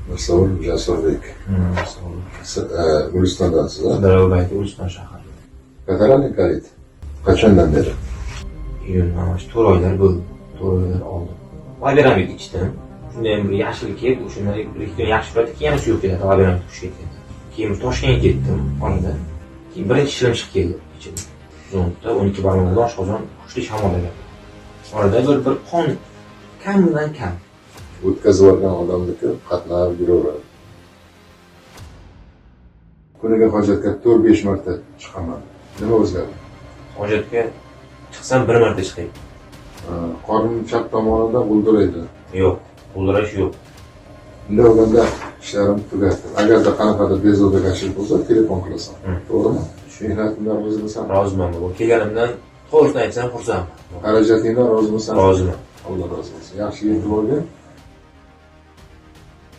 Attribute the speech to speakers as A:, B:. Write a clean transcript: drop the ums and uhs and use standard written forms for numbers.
A: Mirsovul Jasurbek. Gulistondansiz, a?
B: Daryobayti Guliston shahri.
A: Katalanikalit. Qachondan beri?
B: Mana shu 4 oylar bo'ldi. 4 oylar oldin. Labiramid ichdim. Shundan bir yashil kelib, o'shandan bir ikki kun yaxshi paytda yana shu yo'q edi, labiramid tushib ketgan. Keyin Toshkentga ketdim, orada. Keyin birinchi ishlim chiqib keldi ichimda. Zo'nda 12 barmog'dan oshqozon kuchli shamollagan. Orada bir qon kamdan kam.
A: O'tkazib olgan odamniki qatnab yuraveradi. Kuniga hojatga 4-5 marta chiqaman. Nima o'zgardi?
B: Hojatga chiqsam 1 marta chiqay.
A: Qornim chap tomonida g'uldiraydi.
B: Yo'q, g'uldirash yo'q.
A: Bunday bo'lganda ishlarim tugadi. Agarda qanaqadir bezovtagarchilik bo'lsa, telefon qilasan. To'g'rimi? Shu mehnatimdan rozimisan?
B: Roziman. Bu kelganimdan to'g'risini aytsam xursandman.
A: Xarajatingdan rozimisan?
B: Roziman.
A: Alloh rozi bo'lsin. Yaxshi yetib olgin.